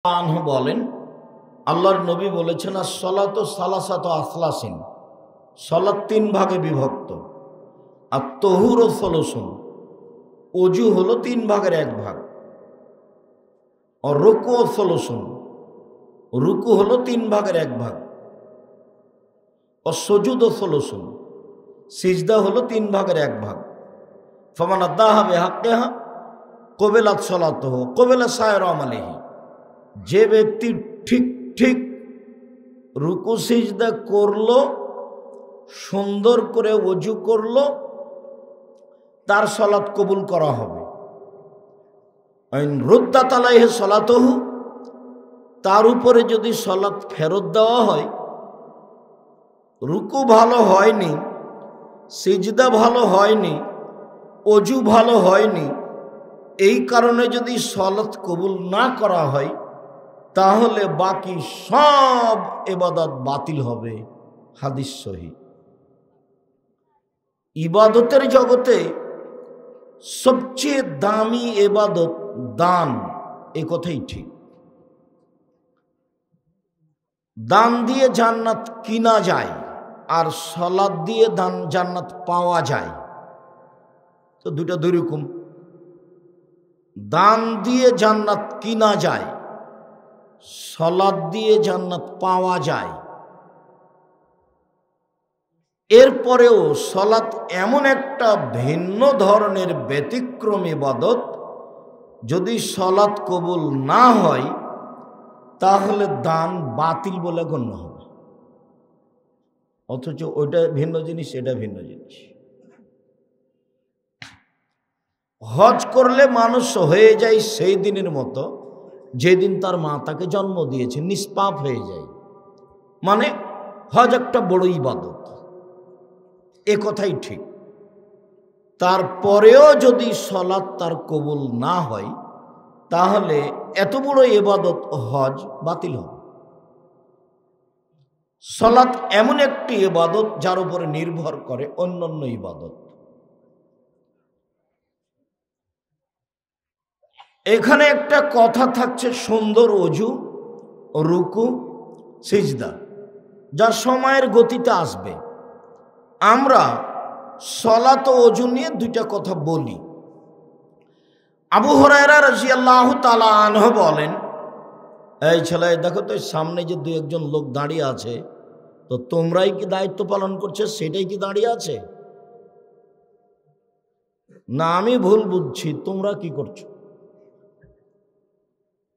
আনহু বলেন, আল্লাহর নবী বলেছেন, as-সালাতু সালাসাতু আসলাসিন, সালাত তিন ভাগে বিভক্ত। আর তহুরু সলসুন, অজু হলো তিন ভাগের এক ভাগ। আর রুকু সলসুন, রুকু হলো তিন ভাগের এক ভাগ। আর সুজুদ সলসুন, সিজদা হলো তিন ভাগের এক ভাগ। ফামান আদাহা বিহাক্কিহা কবিলাত সালাতুহু কবিলা সায়রা আমালিহি। যে ব্যক্তি ঠিক ঠিক রুকু সিজদা করলো, সুন্দর করে ওযু করলো, তার সালাত কবুল করা হবে। আইন রুদ্দাত আলাইহি সালাতুহু, তার উপরে যদি সালাত ফেরত দেওয়া হয়, রুকু ভালো হয়নি, সিজদা ভালো হয়নি, ওযু ভালো হয়নি, এই কারণে যদি সালাত কবুল না করা হয়, তাহলে বাকি সব ইবাদত বাতিল হবে। হাদিস সহিহ। ইবাদতের জগতে সবচেয়ে দামি ইবাদত দান, এ কথাই ঠিক। দান দিয়ে জান্নাত কিনা যায়, আর সালাত দিয়ে জান্নাত পাওয়া যায়। তো দুটো দুই রকম। দান দিয়ে জান্নাত কিনা যায়, সালাত দিয়ে জান্নাত পাওয়া যায়। এরপরেও সালাত এমন একটা ভিন্ন ধরনের ব্যতিক্রম ইবাদত, যদি সালাত কবুল না হয় তাহলে দান বাতিল বলে গণ্য হবে। অথচ ওইটা ভিন্ন জিনিস, এটা ভিন্ন জিনিস। হজ করলে মানুষ হয়ে যায় সেই দিনের মতো যেদিন তার মা তাকে জন্ম দিয়েছে, নিষ্পাপ হয়ে যায়। মানে হজ একটা বড় ইবাদত, এ কথাই ঠিক। তারপরেও যদি সালাত তার কবুল না হয়, তাহলে এত বড় ইবাদত হজ বাতিল হবে। সালাত এমন একটি ইবাদত যার উপরে নির্ভর করে অন্যান্য ইবাদত। এখানে একটা কথা থাকছে, সুন্দর ওযু, রুকু, সিজদা, যা সময়ের গতিতে আসবে। আমরা সালাত ও ওযু নিয়ে দুইটা কথা বলি। আবু হুরায়রা রাদিয়াল্লাহু তাআলা আনহু বলেন, এই ছেলে দেখো তো, সামনে যে দুই একজন লোক দাঁড়িয়ে আছে, তো তোমরাই কি দায়িত্ব পালন করছে, সেটাই কি দাঁড়িয়ে আছে? না আমি ভুল বুঝছি? তোমরা কি করছো?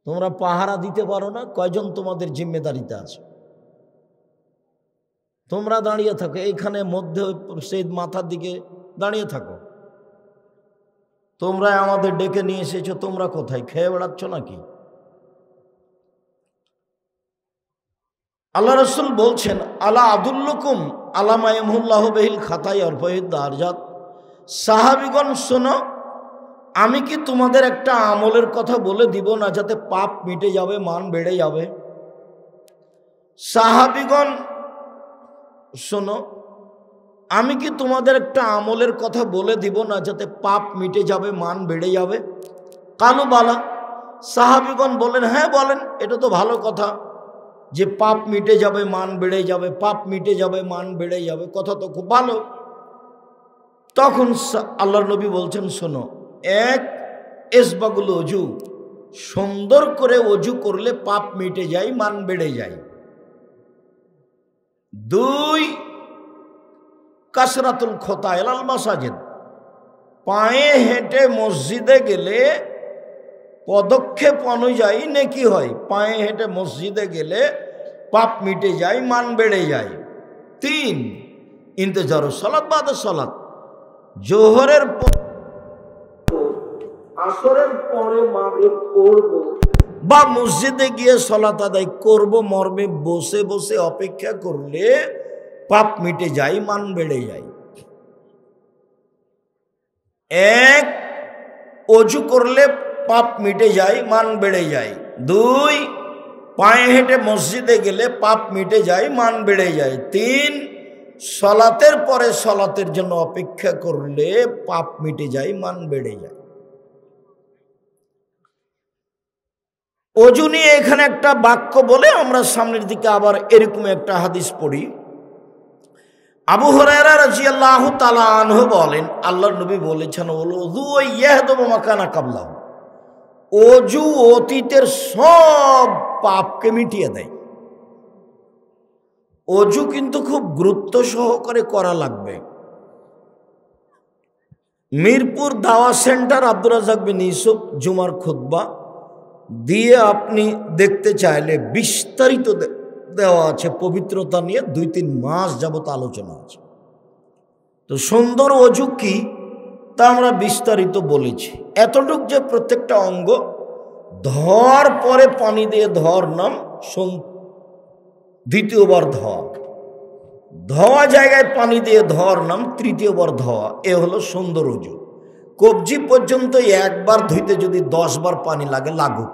তোমরা পাহারা দিতে পারো না? কয়জন তোমাদের জিম্মেদারিতে আছে? তোমরা দাঁড়িয়ে থাকো এইখানে, মধ্যে সেই মাথার দিকে দাঁড়িয়ে থাকো। তোমরা আমাদের ডেকে নিয়ে এসেছো, তোমরা কোথায়? খেয়ে বেড়াচ্ছ নাকি? আল্লাহ রাসূল বলছেন, আলা আদুল্লুকুম আলা মা ইয়ামহুল্লাহু বিহিল খাতায়া ওয়াল ফায়দ দারজাত। সাহাবীগণ শোনো, আমি কি তোমাদের একটা আমলের কথা বলে দিব না, যাতে পাপ মিটে যাবে, মান বেড়ে যাবে? সাহাবীগণ শোনো, আমি কি তোমাদের একটা আমলের কথা বলে দিব না, যাতে পাপ মিটে যাবে, মান বেড়ে যাবে? কালু বালা। সাহাবীগণ বলেন, হ্যাঁ বলেন, এটা তো ভালো কথা যে পাপ মিটে যাবে, মান বেড়ে যাবে। পাপ মিটে যাবে, মান বেড়ে যাবে, কথা তো খুব ভালো। তখন আল্লাহর নবী বলছেন, শোনো, এক, ইসবাগুল ওযু, সুন্দর করে ওযু করলে পাপ মিটে যায়, মান বেড়ে যায়। দুই, কাসরাতুল খোতা ইলাল মাসাজিদ, পায়ে হেঁটে মসজিদে গেলে পদক্ষেপ অনুযায়ী নেকি হয়। পায়ে হেঁটে মসজিদে গেলে পাপ মিটে যায়, মান বেড়ে যায়। তিন, ইন্তেজারু সালাত বাদে সালাত, জোহরের পর আসরের পরে মাগরিব পড়ব বা মসজিদে গিয়ে সালাত আদায় করব মর্মে বসে বসে অপেক্ষা করলে পাপ মিটে যায়, মান বেড়ে যায়। এক, ওযু করলে পাপ মিটে যায়, মান বেড়ে যায়। দুই, পায়ে হেঁটে মসজিদে গেলে পাপ মিটে যায়, মান বেড়ে যায়। তিন, সালাতের পরে সালাতের জন্য অপেক্ষা করলে পাপ মিটে যায়, মান বেড়ে যায়। অজু নিয়ে এখানে একটা বাক্য বলে আমরা সামনের দিকে আবার এরকম একটা হাদিস পড়ি। আবু হুরায়রা রাদিয়াল্লাহু তাআলা আনহু বলেন, আল্লাহর নবী বলেছেন, ওযু ইয়াহদুমু মাকানা কাবলাহু, অজু অতীতের সব পাপকে মিটিয়ে দেয়। অজু কিন্তু খুব গুরুত্ব সহকারে করা লাগবে। মিরপুর দাওয়া সেন্টার আব্দুর রাজ্জাক বিন ইউসুফ জুমার খুতবা দিয়ে আপনি দেখতে চাইলে বিস্তারিত দেওয়া আছে, পবিত্রতা নিয়ে 2-3 মাস যাবত আলোচনা আছে। তো সুন্দর অজু কি তা আমরা বিস্তারিত বলেছি। এতটুক যে প্রত্যেকটা অঙ্গ ধর পরে পানি দিয়ে ধর নাম, দ্বিতীয়বার ধোয়া, ধোয়া জায়গায় পানি দিয়ে ধর নাম, তৃতীয়বার ধোয়া, এ হলো সুন্দর অজু। কবজি পর্যন্ত একবার ধুইতে যদি 10 বার পানি লাগে লাগুক,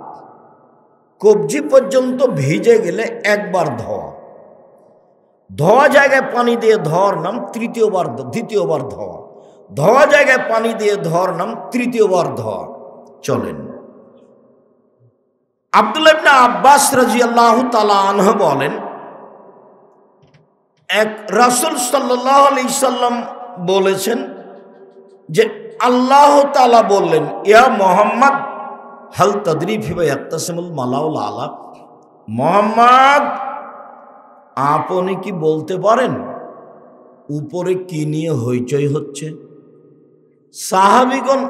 কবজি পর্যন্ত ভিজে গেলে একবার ধোয়া, ধোয়া জায়গায় পানি দিয়ে ধর নাম, দ্বিতীয়বার ধোয়া, ধোয়া জায়গায় পানি দিয়ে ধর নাম, তৃতীয়বার ধোয়া। চলেন, আব্দুল্লাহ ইবনে আব্বাস রাদিয়াল্লাহু তাআলা আনহু বলেন, এক রাসূল সাল্লাল্লাহু আলাইহি সাল্লাম বলেছেন যে আল্লাহ তাআলা বললেন, ইয়া মুহাম্মদ হাল তাদরি ফিমা ইয়াক্তাসিমুল মালাউল আলা, মুহাম্মদ আপনি কি বলতে পারেন উপরে কি নিয়ে হইচই হচ্ছে? সাহাবীগণ,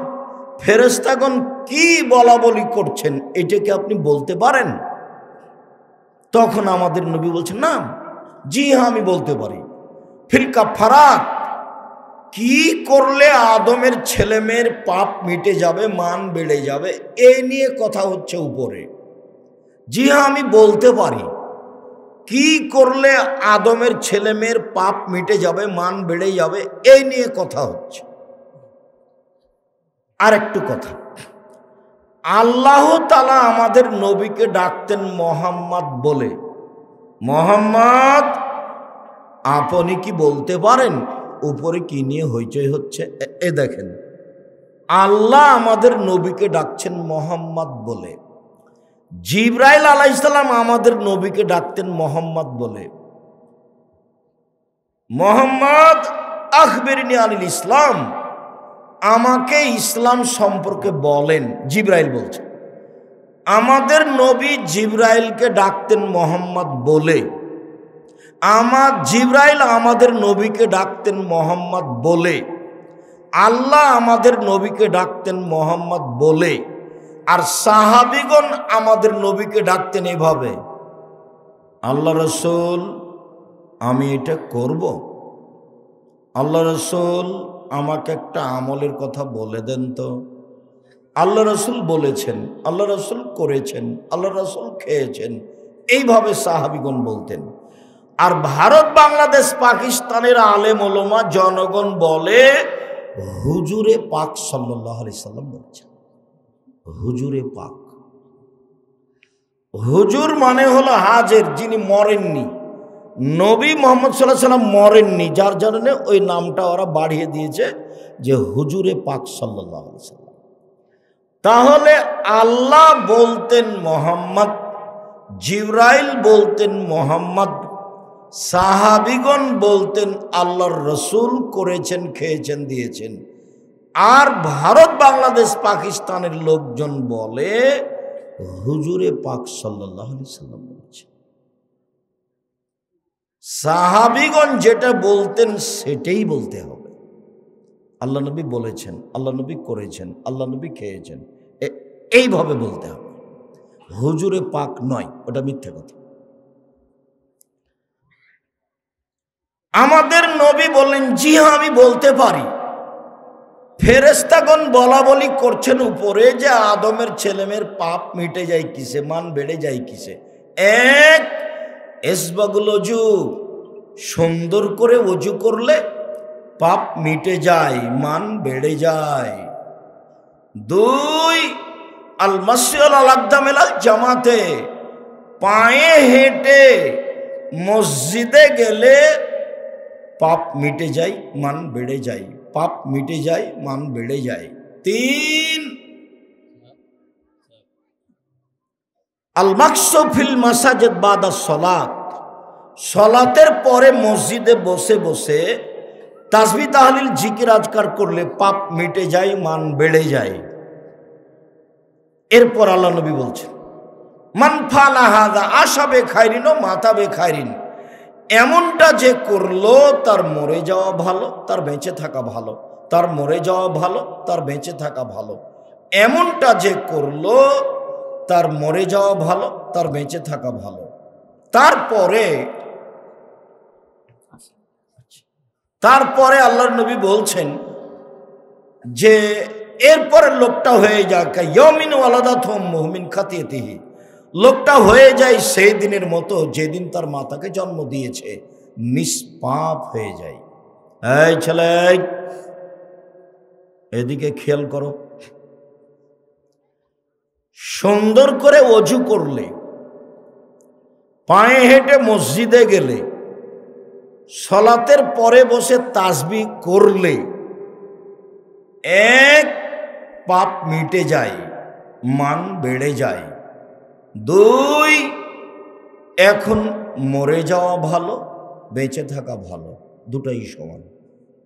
ফেরেশতাগণ কি বলা বলি করছেন, এটা কি আপনি বলতে পারেন? তখন আমাদের নবী বলছেন, না, জি হ্যাঁ আমি বলতে পারি। ফিল কাফারাত, কি করলে আদমের ছেলেমেয়ের পাপ মিটে যাবে, মান বেড়ে যাবে, এই নিয়ে কথা হচ্ছে উপরে। জি হ্যাঁ আমি বলতে পারি, কি করলে আদমের ছেলেমেয়ের পাপ মিটে যাবে, মান বেড়ে যাবে, এই নিয়ে কথা হচ্ছে। আর একটু কথা, আল্লাহ তাআলা আমাদের নবীকে ডাকতেন মোহাম্মদ বলে। মোহাম্মদ আপনি কি বলতে পারেন উপরে কি নিয়ে হইচই হচ্ছে? এ দেখেন, আল্লাহ আমাদের নবীকে ডাকছেন মোহাম্মদ বলে। জিবরাইল আলাইহিস সালাম আমাদের নবীকে ডাকতেন মোহাম্মদ বলে। মোহাম্মদ আখবিরনি আনিল ইসলাম, আমাকে ইসলাম সম্পর্কে বলেন, জিবরাইল বলছে। আমাদের নবী জিবরাইলকে ডাকতেন মোহাম্মদ বলে। জিবরাইল আমাদের নবীকে ডাকতেন মোহাম্মদ বলে। আল্লাহ আমাদের নবীকে ডাকতেন মোহাম্মদ বলে। আর সাহাবীগণ আমাদের নবীকে ডাকতেন এভাবে, আল্লাহ রসুল আমি এটা করব, আল্লাহ রসুল আমাকে একটা আমলের কথা বলে দেন তো। আল্লাহ রসুল বলেছেন, আল্লাহ রসুল করেছেন, আল্লাহ রসুল খেয়েছেন, এইভাবে সাহাবীগণ বলতেন। আর ভারত, বাংলাদেশ, পাকিস্তানের আলেম ওলামা জনগণ বলে হুজুরে পাক সাল্লাল্লাহু আলাইহি সাল্লাম বলছেন। হুজুরে পাক, হুজুর মানে হলো হাজের, যিনি মরেননি। নবী মুহাম্মদ সাল্লাল্লাহু আলাইহি সাল্লাম মরেননি, যার জন্য ওই নামটা ওরা বাড়িয়ে দিয়েছে যে হুজুরে পাক সাল্লাল্লাহু আলাইহি সাল্লাম। তাহলে আল্লাহ বলতেন মোহাম্মদ, জিবরাইল বলতেন মোহাম্মদ, সাহাবীগণ বলতেন আল্লাহর রসুল করেছেন, খেয়েছেন, দিয়েছেন। আর ভারত, বাংলাদেশ, পাকিস্তানের লোকজন বলে হুজুরে পাক সাল্লাল্লাহু আলাইহি সাল্লাম বলছেন। সাহাবীগণ যেটা বলতেন সেটাই বলতে হবে। আল্লাহ নবী বলেছেন, আল্লাহ নবী করেছেন, আল্লাহ নবী খেয়েছেন, এইভাবে বলতে হবে। হুজুরে পাক নয়, ওটা মিথ্যা কথা। আমাদের নবী বললেন, জি হ্যাঁ আমি বলতে পারি। ফেরেশতাগণ বলা বলি করছেন উপরে যে আদমের ছেলেমেয়ের পাপ মিটে যায় কিসে, মান বেড়ে যায় কিসে? এক, ইসবাগুল ওযু, সুন্দর করে ওযু করলে পাপ মিটে যায়, মান বেড়ে যায়। দুই, আল মাসিউল আল আকদামিল জামাতে, পায়ে হেঁটে মসজিদে গেলে পাপ মিটে যায়, মান বেড়ে যায়, পাপ মিটে যায়, মান বেড়ে যায়। তিন, আল মাকসু ফিল মাসাজিদ বাদা সলাত, সলাতের পরে মসজিদে বসে বসে তাসবিহ তাহলিল জিকির আজকার করলে পাপ মিটে যায়, মান বেড়ে যায়। এরপর আল্লাহ নবী বলছেন, মান ফালা হাযা আশা বে খায়রিন ও মাতা বে খায়রিন, এমনটা যে করলো তার মরে যাওয়া ভালো, তার বেঁচে থাকা ভালো, তার মরে যাওয়া ভালো, তার বেঁচে থাকা ভালো। এমনটা যে করলো তার মরে যাওয়া ভালো, তার বেঁচে থাকা ভালো। তারপরে আল্লাহর নবী বলছেন যে এরপরে লোকটা হয়ে যায় ইয়ামিন ওয়ালাদাতুম মুমিন খাতিয়াতিহি, লোকটা হয়ে যায় সেই দিনের মতো যেদিন তার মাতাকে জন্ম দিয়েছে, নিষ্পাপ হয়ে যায়। এই ছেলে, এদিকে খেয়াল করো। সুন্দর করে ওযু করলে, পায়ে হেঁটে মসজিদে গেলে, সলাতের পরে বসে তাসবিহ করলে এক, পাপ মিটে যায়, মান বেড়ে যায়। দুই, এখন মরে যাওয়া ভালো, বেঁচে থাকা ভালো, দুটাই সমান।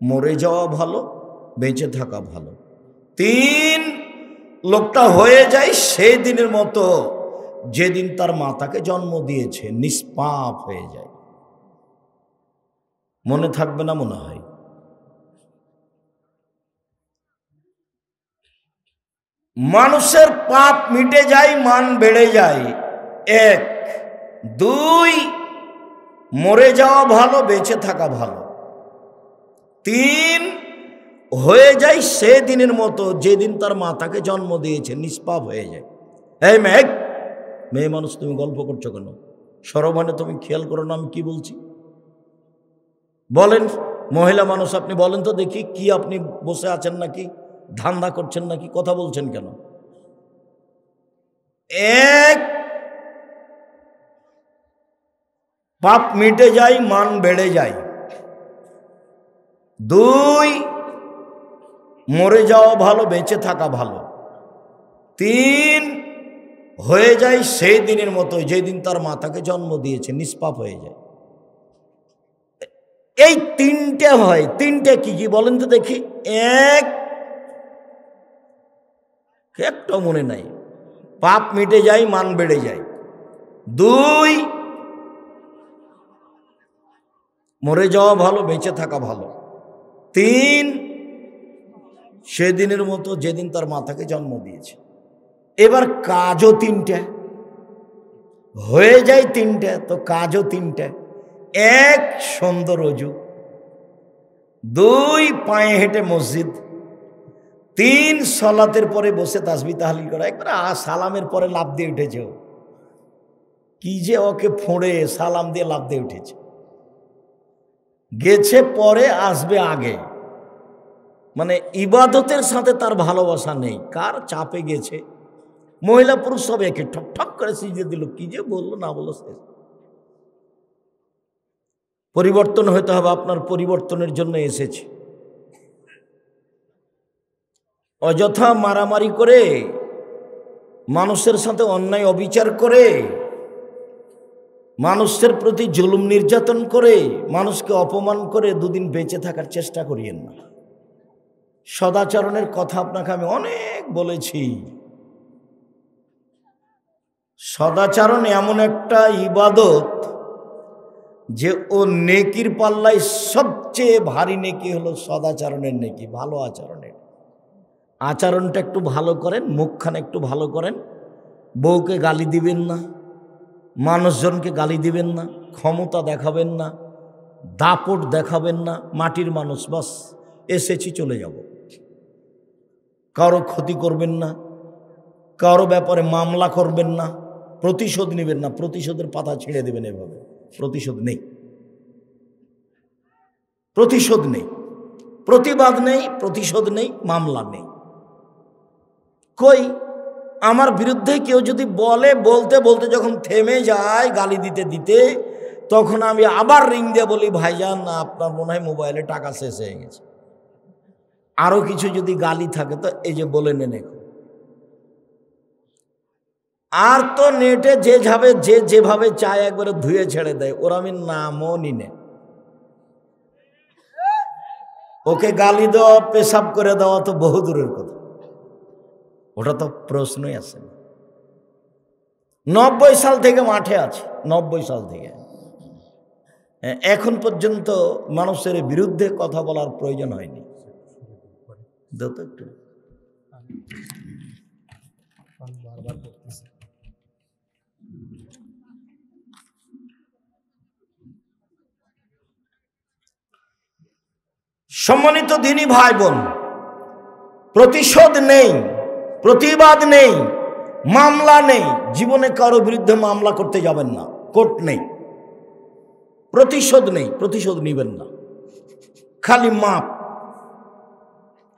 মরে যাওয়া ভালো, বেঁচে থাকা ভালো। তিন, লোকটা হয়ে যায় সেই দিনের মতো যেদিন তার মাতাকে জন্ম দিয়েছে, নিষ্পাপ হয়ে যায়। মনে থাকবে না মনে হয়? মানুষের পাপ মিটে যায়, মান বেড়ে যায়, এক। দুই, মরে যাওয়া ভালো, বেঁচে থাকা ভালো। তিন, হয়ে যায় সে দিনের মতো যেদিন তার মাতাকে জন্ম দিয়েছে, নিষ্পাপ হয়ে যায়। এই মেয়ে মানুষ, তুমি গল্প করছো কেন? সরমানে তুমি খেয়াল করো না আমি কি বলছি? বলেন, মহিলা মানুষ আপনি বলেন তো দেখি, কি আপনি বসে আছেন নাকি, ধান্দা করছেন নাকি, কথা বলছেন কেন? এক, পাপ মিটে যায়, মান বেড়ে যায়। দুই, মরে যাওয়া ভালো, বেঁচে থাকা ভালো। তিন, হয়ে যায় সেই দিনের মতো যেদিন তার মাতাকে জন্ম দিয়েছে, নিষ্পাপ হয়ে যায়। এই তিনটে হয়। তিনটে কি কি বলেন তো দেখি? এক, একটা মনে নাই, পাপ মিটে যায়, মান বেড়ে যায়। দুই, মরে যাওয়া ভালো, বেঁচে থাকা ভালো। তিন, সেদিনের মতো যেদিন তার মাতাকে জন্ম দিয়েছে। এবার কাজও তিনটে, হয়ে যায় তিনটে, তো কাজও তিনটে। এক, সুন্দর ওযু। দুই, পায়ে হেঁটে মসজিদ। তিন, সালাতের পরে বসে তাসবিহ তাহলিল করা। একবার সালামের পরে লাফ দিয়ে উঠেছে, কি যে ওকে ফোঁড়ে, সালাম দিয়ে লাফ দিয়ে উঠেছে। গেছে পরে, আসবে আগে। মানে ইবাদতের সাথে তার ভালোবাসা নেই, কার চাপে গেছে। মহিলা পুরুষ সব একে ঠক ঠক করে সিজদে দিল, কি যে বললো না বললো শেষ। পরিবর্তন হতে হবে, আপনার পরিবর্তনের জন্য এসেছে। অযথা মারামারি করে, মানুষের সাথে অন্যায় অবিচার করে, মানুষের প্রতি জুলুম নির্যাতন করে, মানুষকে অপমান করে দুদিন বেঁচে থাকার চেষ্টা করিয়েন না। সদাচরণের কথা আপনাকে আমি অনেক বলেছি। সদাচরণ এমন একটা ইবাদত যে ও নেকির পাল্লায় সবচেয়ে ভারী নেকি হলো সদাচরণের নেকি, ভালো আচরণের। আচরণটা একটু ভালো করেন, মুখখানে একটু ভালো করেন, বউকে গালি দিবেন না, মানুষজনকে গালি দিবেন না, ক্ষমতা দেখাবেন না, দাপট দেখাবেন না। মাটির মানুষ, বাস এসেছি চলে যাব। কারো ক্ষতি করবেন না, কারো ব্যাপারে মামলা করবেন না, প্রতিশোধ নেবেন না, প্রতিশোধের পাতা ছিঁড়ে দেবেন। এভাবে প্রতিশোধ নেই, প্রতিশোধ নেই, প্রতিবাদ নেই, প্রতিশোধ নেই, মামলা নেই। কই আমার বিরুদ্ধে কেউ যদি বলে, বলতে বলতে যখন থেমে যায় গালি দিতে দিতে, তখন আমি আবার রিং দিয়ে বলি, ভাইজান আপনার মনে হয় মোবাইলে টাকা শেষ হয়ে গেছে। আরো কিছু যদি গালি থাকে তো এই যে বলে নেন। আর তো নেটে যেভাবে চায় একবারে ধুয়ে ছেড়ে দেয়, ওর আমি নামও নিনে। ওকে গালি দেওয়া, পেশাব করে দেওয়া তো বহু দূরের কথা, ওটা তো প্রশ্নই আসে না। 90 সাল থেকে মাঠে আছে, 90 সাল থেকে এখন পর্যন্ত মানুষের বিরুদ্ধে কথা বলার প্রয়োজন হয়নি। একটু সম্মানিত দিনী ভাই বোন, প্রতিশোধ নেই, প্রতিবাদ নেই, মামলা নেই। জীবনে কারো বিরুদ্ধে মামলা করতে যাবেন না, কোর্ট নেই। প্রতিশোধ নেই, প্রতিশোধ নিবেন না, খালি মাপ।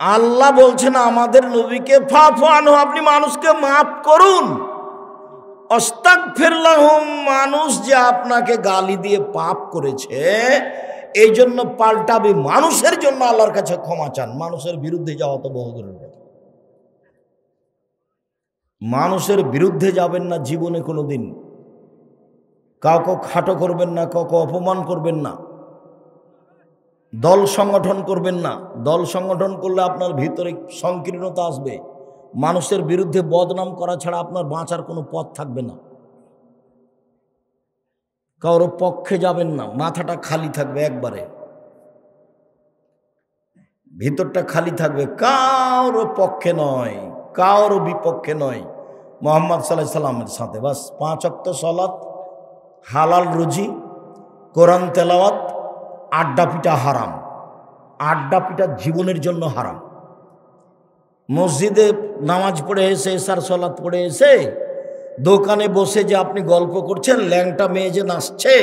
আল্লাহ বলছেন আমাদের নবীকে, ফাফু আনহু, আপনি মানুষকে মাফ করুন। আস্তাগফিরলাহুম, মানুষ যে আপনাকে গালি দিয়ে পাপ করেছে এই জন্য পাল্টাবে, মানুষের জন্য আল্লাহর কাছে ক্ষমা চান। মানুষের বিরুদ্ধে যাওয়া তো বহু দূরের কথা। মানুষের বিরুদ্ধে যাবেন না জীবনে কোনোদিন। কাউকে খাটো করবেন না, কাউকে অপমান করবেন না, দল সংগঠন করবেন না। দল সংগঠন করলে আপনার ভিতরে সংকীর্ণতা আসবে। মানুষের বিরুদ্ধে বদনাম করা ছাড়া আপনার বাঁচার কোনো পথ থাকবে না। কারোর পক্ষে যাবেন না, মাথাটা খালি থাকবে, একবারে ভিতরটা খালি থাকবে, কারো পক্ষে নয়, কারো বিপক্ষে নয়। মুহাম্মদ সাল্লাল্লাহু আলাইহি সাল্লামের সাথে বাস 5 ওয়াক্ত সালাত, হালাল রুজি, কোরআন তেলাওয়াত, আড্ডা পিটা হারাম। আড্ডা পিটা জীবনের জন্য হারাম। মসজিদে নামাজ পড়ে এসে, এশার সালাত পড়ে এসে দোকানে বসে যে আপনি গল্প করছেন, ল্যাংটা মেয়ে যে নাচছে,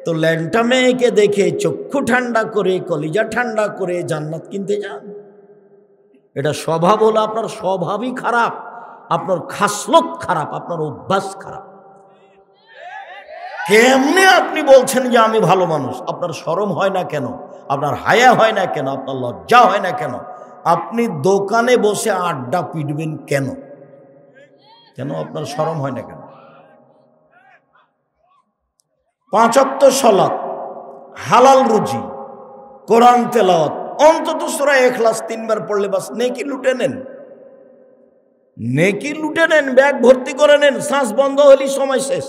তো ল্যাংটা মেয়েকে দেখে চক্ষু ঠান্ডা করে, কলিজা ঠান্ডা করে জান্নাত কিনতে যান। এটা স্বভাব হলো আপনার স্বভাবই খারাপ, আপনার খাসলত খারাপ, আপনার অভ্যাস খারাপ। কেমনে আপনি বলছেন যে আমি ভালো মানুষ? আপনার শরম হয় না কেন? আপনার হায়া হয় না কেন? আপনার লজ্জা হয় না কেন? আপনি দোকানে বসে আড্ডা পিটবেন কেন? কেন আপনার শরম হয় না কেন? 5 ওয়াক্ত সালাত, হালাল রুজি, কোরআন তেলাওয়াত, অন্তত সূরা ইখলাস 3 বার পড়লে বাস নেকি লুটে নেন। নেকি লুটে নেন, ব্যাগ ভর্তি করে নেন, শ্বাস বন্ধ হলেই সময় শেষ।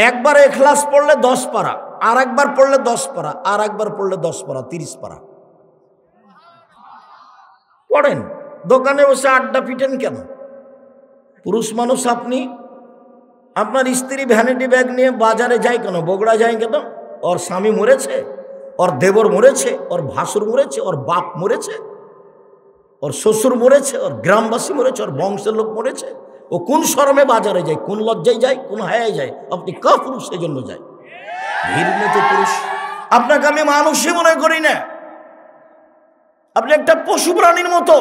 একবার ইখলাস পড়লে 10 পারা, আর একবার পড়লে 10 পারা, আর একবার পড়লে 10 পারা, 30 পারা পড়েন। দোকানে বসে আড্ডা পিটেন কেন? পুরুষ মানুষ আপনি, আপনার স্ত্রী ভ্যানিটি ব্যাগ নিয়ে বাজারে যায় কেন, বগুড়া যায় কেন? ওর স্বামী মরেছে, ওর দেবর মরেছে, ওর ভাসুর মরেছে, ওর বাপ মরেছে, ওর শ্বশুর মরেছে, ওর গ্রামবাসী মরেছে, ওর বংশের লোক মরেছে। ও কোন শরমে বাজারে যায়, কোন লজ্জায় যায়, কোন হায়ায় যায়? আপনি কা পুরুষ সেই জন্য যায়? ঘৃণিত পুরুষ। আপনাকে আমি মানুষই মনে করি না, আপনি একটা পশু প্রাণীর মতো।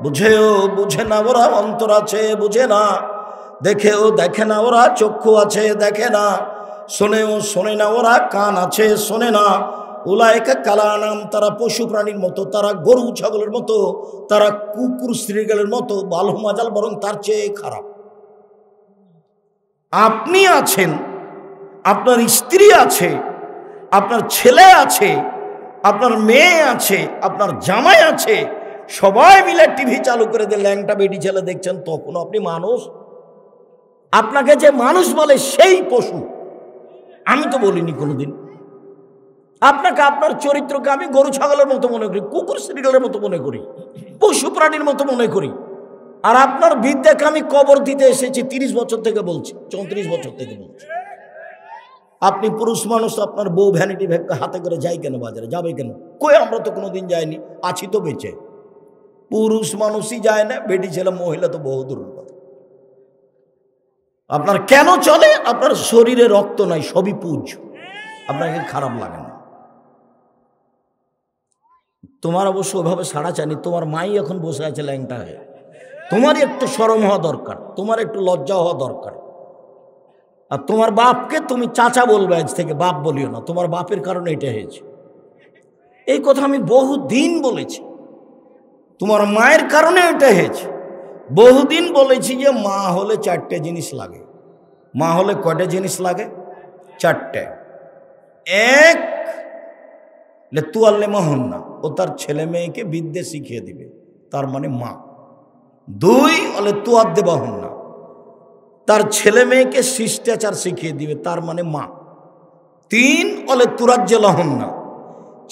বুঝেও বুঝে না ওরা, অন্তর আছে বুঝে না, দেখেও দেখে না ওরা, চক্ষু আছে দেখে না, শোনেও শোনে না ওরা, কান আছে শোনে না। উলাইকা কালানাম, তারা পশু প্রাণীর মতো, তারা গরু ছাগলের মতো, তারা কুকুর শ্রীগালের মতো, বালু মাজাল বরং তার চেয়ে খারাপ। আপনি আছেন, আপনার স্ত্রী আছে, আপনার ছেলে আছে, আপনার মেয়ে আছে, আপনার জামাই আছে, সবাই মিলে টিভি চালু করে দিয়ে ল্যাংটা বেটি ছেলে দেখছেন, তখন আপনি মানুষ? আপনাকে যে মানুষ বলে সেই পশু। আমি তো বলিনি কোনোদিন আপনাকে। আপনার চরিত্রকে আমি গরু ছাগলের মতো মনে করি, কুকুর শ্রীগালের মতো মনে করি, পশু প্রাণীর মতো মনে করি। আর আপনার বিদ্যাকে আমি কবর দিতে এসেছি 30 বছর থেকে বলছি, 34 বছর থেকে বলছি। আপনি পুরুষ মানুষ, আপনার বউ ভ্যানিটি ব্যাগ হাতে করে যায় কেন বাজারে? যাবে কেন? কই, আমরা তো কোনোদিন যাইনি, আছি তো বেঁচে। পুরুষ মানুষই যায় না, বেটি ছেলে মহিলা তো বহু দূরের কথা। আপনার কেন চলে? আপনার শরীরে রক্ত নাই, সবই পুজ, আপনাকে খারাপ লাগে না। তোমার অবশ্য ওভাবে সাড়া চায়নি, তোমার মাই এখন বসে আছে ল্যাংটা হয়ে। তোমারই একটু শরম হওয়া দরকার, তোমার একটু লজ্জা হওয়া দরকার। আর তোমার বাপকে তুমি চাচা বলবে, আজ থেকে বাপ বলিও না, তোমার বাপের কারণে এটা হয়েছে। এই কথা আমি বহু দিন বলেছি, তোমার মায়ের কারণে এটা হয়েছে। বহুদিন বলেছি যে মা হলে চারটে জিনিস লাগে। মা হলে কয়টা জিনিস লাগে? চারটে। এক, লেতুয়াল্লে মহন্না, ও তার ছেলে মেয়েকে বিদ্যে শিখিয়ে দিবে, তার মানে মা। দুই, অলে তুয়াদ্দে বাহন্না, তার ছেলে মেয়েকে শিষ্টাচার শিখিয়ে দিবে, তার মানে মা। তিন, অলে তুরাজ্জে লহন্না,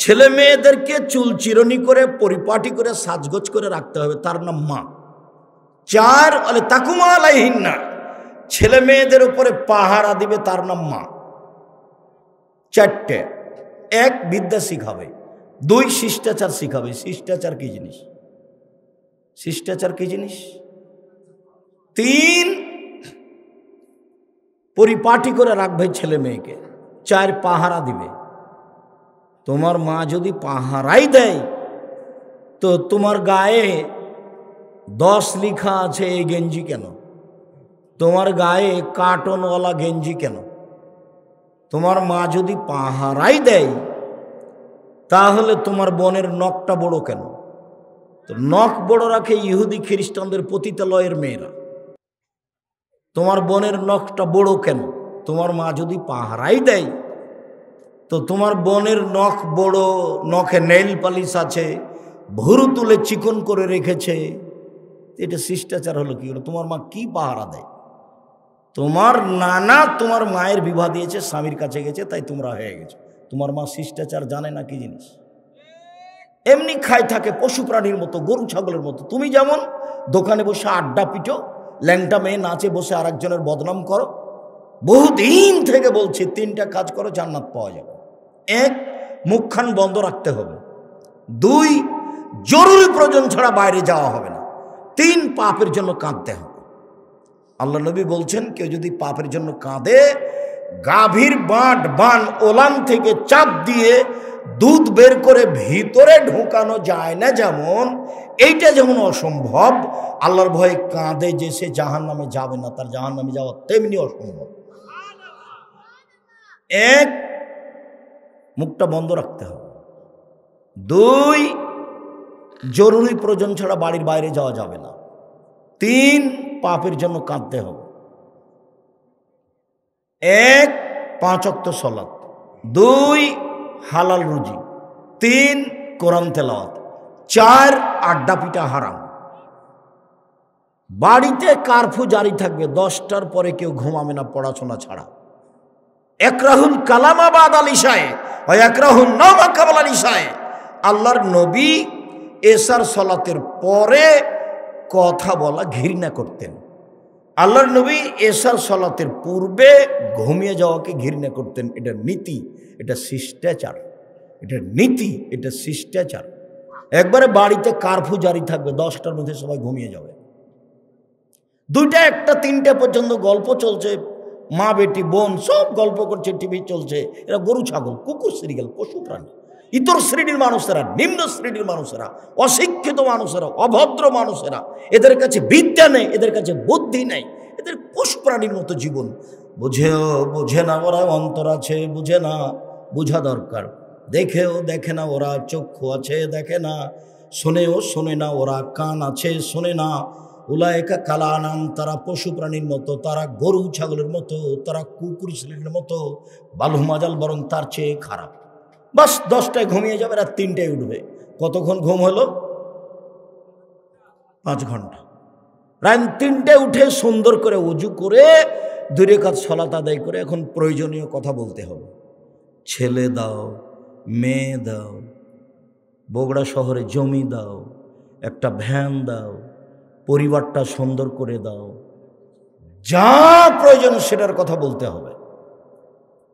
ছেলে মেয়েদেরকে চুল চিরনি করে পরিপাটি করে সাজগোজ করে রাখতে হবে, তার নাম মা। চার, অলে তাকুমা আলাইহিন্না, ছেলে মেয়েদের উপরে পাহারা দিবে, তার নাম মা। চারটে। এক, বিদ্যা শিখাবে। দুই, শিষ্টাচার শিখাবে। শিষ্টাচার কি জিনিস? শিষ্টাচার কি জিনিস? তিন, পরিপাটি করে রাখবে ছেলে মেয়েকে। চার, পাহারা দিবে। তোমার মা যদি পাহারাই দেয় তো তোমার গায়ে 10 লেখা আছে এই গেঞ্জি কেন? তোমার গায়ে কার্টনওয়ালা গেঞ্জি কেন? তোমার মা যদি পাহারাই দেয় তাহলে তোমার বোনের নখটা বড় কেন? তো নখ বড় রাখে ইহুদি খ্রিস্টানদের পতিতালয়ের মেয়েরা। তোমার বোনের নখটা বড় কেন? তোমার মা যদি পাহারাই দেয় তো তোমার বোনের নখ বড়, নখে নেইল পালিশ আছে, ভুরু তুলে চিকন করে রেখেছে, এটা শিষ্টাচার হলো কি হলো? তোমার মা কি পাহারা দেয়? তোমার নানা তোমার মায়ের বিবাহ দিয়েছে, স্বামীর কাছে গেছে, তাই তোমরা হয়ে গেছে। তোমার মা শিষ্টাচার জানে না কি জিনিস? এমনি খাই থাকে পশু প্রাণীর মতো, গরু ছাগলের মতো। তুমি যেমন দোকানে বসে আড্ডা পিটো, ল্যাংটা মেয়ে নাচে বসে আরেকজনের বদনাম করো। বহুদিন থেকে বলছি 3টা কাজ করো, জান্নাত পাওয়া যাবে। এক, মুখখান বন্ধ রাখতে হবে। দুই, জরুরি প্রয়োজন ছাড়া বাইরে যাওয়া হবে না। তিন, পাপের জন্য কাঁদতে হবে। আল্লাহ নবী বলছেন কেউ যদি পাপের জন্য কাঁদে, গাভীর বান ওলান থেকে চাপ দিয়ে দুধ বের করে ভিতরে ঢোকানো যায় না, যেমন এইটা যেমন অসম্ভব, আল্লাহর ভয়ে কাঁদে যে সে জাহান্নামে যাবে না, তার জাহান্নামে যাওয়া তেমনি অসম্ভব। এক, মুখটা বন্ধ রাখতে হবে। দুই, জরুরি প্রয়োজন ছাড়া বাড়ির বাইরে যাওয়া যাবে না। তিন, পাপের জন্য কাঁদতে হবে। এক, 5 ওয়াক্ত সালাত। দুই, হালাল রুজি। তিন, কোরআন তেলাওয়াত। চার, আড্ডা পিটা হারাম। বাড়িতে কারফিউ জারি থাকবে, 10টার পরে কেউ ঘুমাবে না পড়াশোনা ছাড়া। একরাহুল কালামা বাদাল ইশায়ে ওয়া একরাহুন নাওমা কাবলাল ইশায়ে। আল্লাহর নবী এশার সালাতের পরে কথা বলা ঘৃণা করতেন। আল্লাহর নবী এশার সালাতের পূর্বে ঘুমিয়ে যাওয়াকে ঘৃণা করতেন। এটা নীতি, এটা শিষ্টাচার, এটা নীতি, এটা শিষ্টাচার। একবারে বাড়িতে কারফিউ জারি থাকবে, 10টার মধ্যে সবাই ঘুমিয়ে যাবে। 2টা, 1টা, 3টে পর্যন্ত গল্প চলছে, মা বেটি বোন সব গল্প করছে, টিভি চলছে। এরা গরু ছাগল কুকুর সিরিয়াল পশু প্রাণী। ইতর শ্রেণীর মানুষেরা, নিম্ন শ্রেণীর মানুষেরা, অশিক্ষিত মানুষেরা, অভদ্র মানুষেরা, এদের কাছে বিদ্যা নেই, এদের কাছে বুদ্ধি নেই, এদের পশু প্রাণীর মতো জীবন। বুঝে না ওরা, অন্তর আছে বুঝে না, বুঝা দরকার। দেখেও দেখে না ওরা, চক্ষু আছে দেখে না, শোনেও শোনে না ওরা, কান আছে শোনে না। উলায়েকা কালানাম, তারা পশু প্রাণীর মতো, তারা গরু ছাগলের মতো, তারা কুকুর শ্রেণীর মতো, বালুমাজাল বরং তার চেয়ে খারাপ। বাস 10টায় ঘুমিয়ে যাবে, রাত 3টায় উঠবে। কতক্ষণ ঘুম হলো? 5 ঘন্টা। রাত 3টায় উঠে সুন্দর করে উজু করে 2 রাকাত সালাত আদায় করে এখন প্রয়োজনীয় কথা বলতে হবে। ছেলে দাও, মেয়ে দাও, বগুড়া শহরে জমি দাও, একটা ভ্যান দাও, পরিবারটা সুন্দর করে দাও, যা প্রয়োজন সেটার কথা বলতে হবে।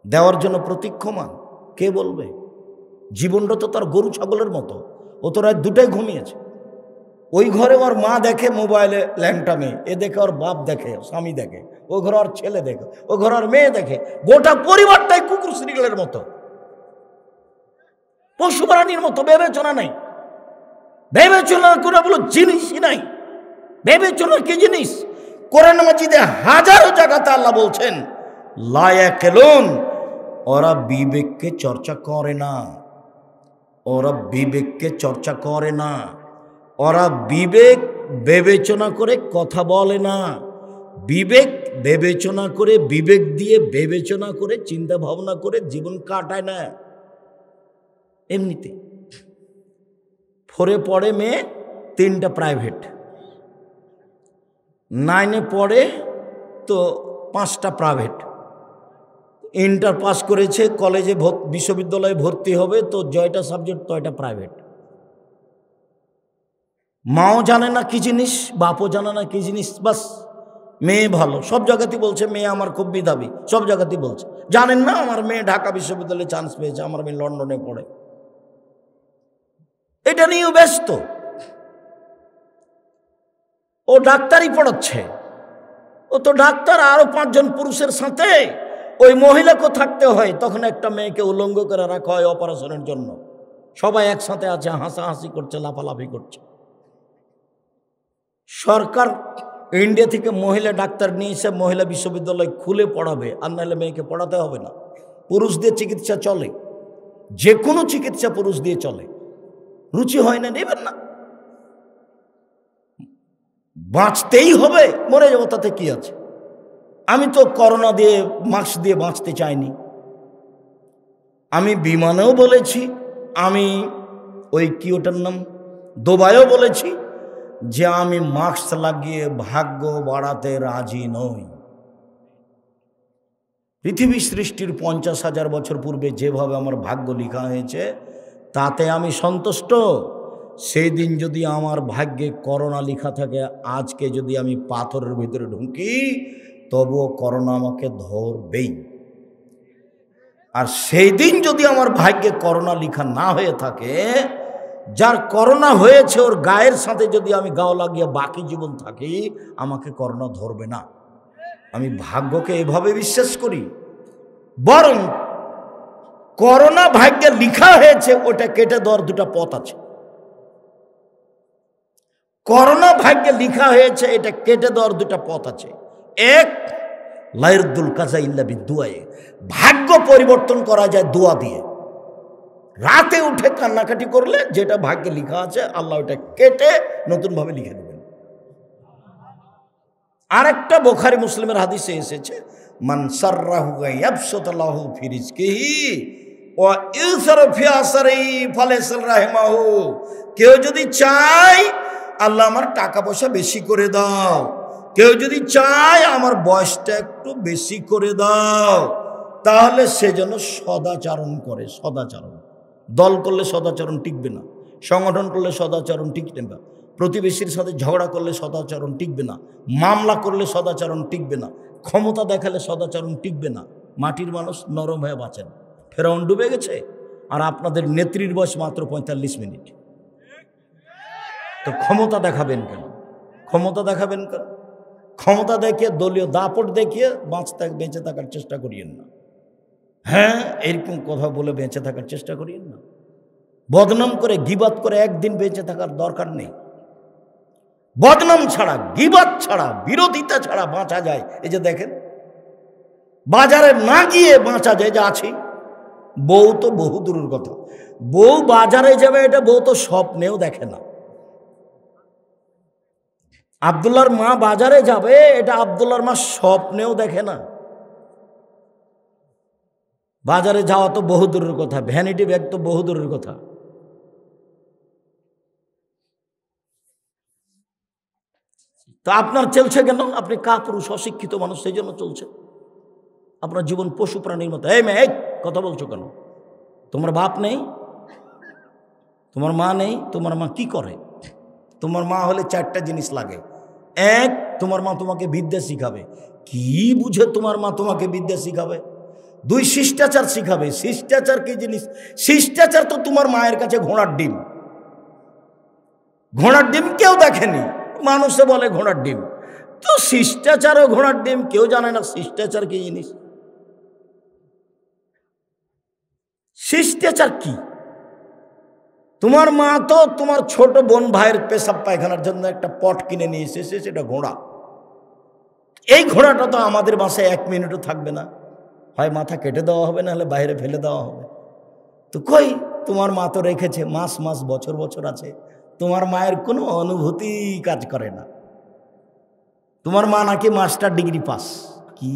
দেওয়ার জন্য প্রতীক্ষমান কে বলবে? জীবনটা তো তার গরু ছাগলের মতো। ও তো রাত 2টায় ঘুমিয়েছে। ওই ঘরে ওর মা দেখে মোবাইলে ল্যাংটা মেয়ে, এ দেখে ওর বাপ দেখে, স্বামী দেখে, ও ঘরে ওর ছেলে দেখে, ও ঘরে ওর মেয়ে দেখে। গোটা পরিবারটাই কুকুর শ্রীগলের মতো, পশু প্রাণীর মতো। বিবেচনা নাই, বিবেচনা করে বলো জিনিসই নাই। বিবেচনা কি জিনিস? কোরআন মাজিদে হাজারো জায়গাতে আল্লাহ বলছেন লা ইয়াকিলুন, ওরা বিবেককে চর্চা করে না, ওরা বিবেককে চর্চা করে না। ওরা বিবেক বিবেচনা করে কথা বলে না, বিবেক বিবেচনা করে, বিবেক দিয়ে বিবেচনা করে চিন্তা ভাবনা করে জীবন কাটায় না। এমনিতে 4-এ পড়ে মেয়ে, 3টা প্রাইভেট, 9-এ পড়ে তো 5টা প্রাইভেট, ইন্টার পাস করেছে, কলেজে বিশ্ববিদ্যালয়ে ভর্তি হবে তো 6টা সাবজেক্ট, 6টা প্রাইভেট। মাও জানে না কি জিনিস, বাপও জানে না কি জিনিস, বাস মেয়ে ভালো। সব জায়গাতেই বলছে মেয়ে আমার খুব মেধাবী, সব জায়গাতেই বলছে। জানেন না আমার মেয়ে ঢাকা বিশ্ববিদ্যালয়ে চান্স পেয়েছে, আমার মেয়ে লন্ডনে পড়ে। এটা নিয়েও ব্যস্ত। ও ডাক্তারি পড়াচ্ছে, ও তো ডাক্তার, আরো 5 জন পুরুষের সাথে ওই মহিলাকেও থাকতে হয়। তখন একটা মেয়েকে উলঙ্গ করে রাখা হয় অপারেশনের জন্য, সবাই একসাথে আছে, হাসাহাসি করছে, লাফালাফি করছে। সরকার ইন্ডিয়া থেকে মহিলা ডাক্তার নিয়ে এসে মহিলা বিশ্ববিদ্যালয় খুলে পড়াবে, আর নাহলে মেয়েকে পড়াতে হবে না। পুরুষ দিয়ে চিকিৎসা চলে, যে কোনো চিকিৎসা পুরুষ দিয়ে চলে। রুচি হয় না, নেবেন না, বাঁচতেই হবে, মরে যাবো তাতে কি আছে। আমি তো করোনা দিয়ে মাস্ক দিয়ে বাঁচতে চাইনি। আমি বিমানেও বলেছি, আমি ওই কি ওটার নাম দুবাইও বলেছি যে আমি মাস্ক লাগিয়ে ভাগ্য বাড়াতে রাজি নই। পৃথিবী সৃষ্টির 50,000 বছর পূর্বে যেভাবে আমার ভাগ্য লেখা হয়েছে তাতে আমি সন্তুষ্ট। সেই দিন যদি আমার ভাগ্যে করোনা লেখা থাকে, আজকে যদি আমি পাথরের ভিতরে ঢুকি তবুও করোনা আমাকে ধরবেই। আর সেই দিন যদি আমার ভাগ্যে করোনা লেখা না হয়ে থাকে, যার করোনা হয়েছে ওর গায়ের সাথে যদি আমি গাও লাগিয়ে বাকি জীবন থাকি, আমাকে করোনা ধরবে না। আমি ভাগ্যকে এভাবে বিশ্বাস করি। বরং করোনা ভাগ্যে লেখা হয়েছে, ওটা কেটে দেওয়ার 2টা পথ আছে। করোনা ভাগ্যে লেখা হয়েছে, এটা কেটে দেওয়ার 2টা পথ আছে। এক, লাইরদুল কাজা ইল্লা বিদুয়ায়ে, ভাগ্য পরিবর্তন করা যায় দোয়া দিয়ে। রাতে উঠে কান্নাকাটি করলে যেটা ভাগ্যে লেখা আছে আল্লাহ ওটা কেটে নতুনভাবে লিখে দেবেন। আরেকটা বুখারী মুসলিমের হাদিসে এসেছে, মান সাররাহু ইয়াবসুতাল্লাহু ফি রিজকিহি ওয়া ইউসারু ফি আসরিহি ফালাইসাল রাহিমাহু। কেউ যদি চায় আল্লাহ আমার টাকা পয়সা বেশি করে দাও, কেউ যদি চায় আমার বয়সটা একটু বেশি করে দাও, তাহলে সে যেন সদাচরণ করে। সদাচরণ, দল করলে সদাচরণ টিকবে না, সংগঠন করলে সদাচরণ টিকবে না, প্রতিবেশীর সাথে ঝগড়া করলে সদাচরণ টিকবে না, মামলা করলে সদাচরণ টিকবে না, ক্ষমতা দেখালে সদাচরণ টিকবে না। মাটির মানুষ নরম হয়ে বাঁচেন। ফেরাউন ডুবে গেছে, আর আপনাদের নেত্রীর বয়স মাত্র 45 মিনিট। তো ক্ষমতা দেখাবেন কেন? ক্ষমতা দেখাবেন কেন? ক্ষমতা দেখিয়ে, দলীয় দাপট দেখিয়ে বেঁচে থাকার চেষ্টা করিয়েন না। হ্যাঁ, এরকম কথা বলে বেঁচে থাকার চেষ্টা করিয়েন না। বদনাম করে, গিবাত করে একদিন বেঁচে থাকার দরকার নেই। বদনাম ছাড়া, গিবাত ছাড়া, বিরোধিতা ছাড়া বাঁচা যায়। এই যে দেখেন, বাজারে না গিয়ে বাঁচা যায়, যে আছি। বউ তো বহু দূরের কথা, বউ বাজারে যাবে এটা বউ তো স্বপ্নেও দেখে না। আব্দুল্লাহর মা বাজারে যাবে এটা আব্দুল্লাহর মা স্বপ্নেও দেখে না। বাজারে যাওয়া তো বহু দূরের কথা, ভ্যানিটি ব্যাগ তো বহু দূরের কথা। তো আপনার চলছে কেন? আপনি কাপুরুষ, অশিক্ষিত মানুষ, সেই জন্য চলছে। আপনার জীবন পশু প্রাণীর মতো। এই মেয়ে, কথা বলছো কেন? তোমার বাপ নেই, তোমার মা নেই, তোমার মা কি করে? তোমার মা হলে 4টা জিনিস লাগে। এক, তোমার মা তোমাকে বিদ্যা শিখাবে। কি বুঝে তোমার মা তোমাকে বিদ্যা শিখাবে? 2, শিষ্টাচার শিখাবে। শিষ্টাচার কি জিনিস? শিষ্টাচার তো তোমার মায়ের কাছে ঘোড়ার ডিম। ঘোড়ার ডিম কেউ দেখেনি, মানুষে বলে ঘোড়ার ডিম। তো শিষ্টাচার ও ঘোড়ার ডিম, কেউ জানে না শিষ্টাচার কি জিনিস। শিষ্টাচার কি? তোমার মা তো তোমার ছোট বোন ভাইয়ের পেশাব পায়খানার জন্য একটা পট কিনে নিয়ে এসেছে, সেটা ঘোড়া। এই ঘোড়াটা তো আমাদের বাসায় 1 মিনিটও থাকবে না, হয় মাথা কেটে দেওয়া হবে, না হলে বাইরে ফেলে দেওয়া হবে। তো কই, তোমার মা তো রেখেছে, মাস মাস বছর বছর আছে। তোমার মায়ের কোনো অনুভূতি কাজ করে না। তোমার মা নাকি মাস্টার ডিগ্রি পাস। কি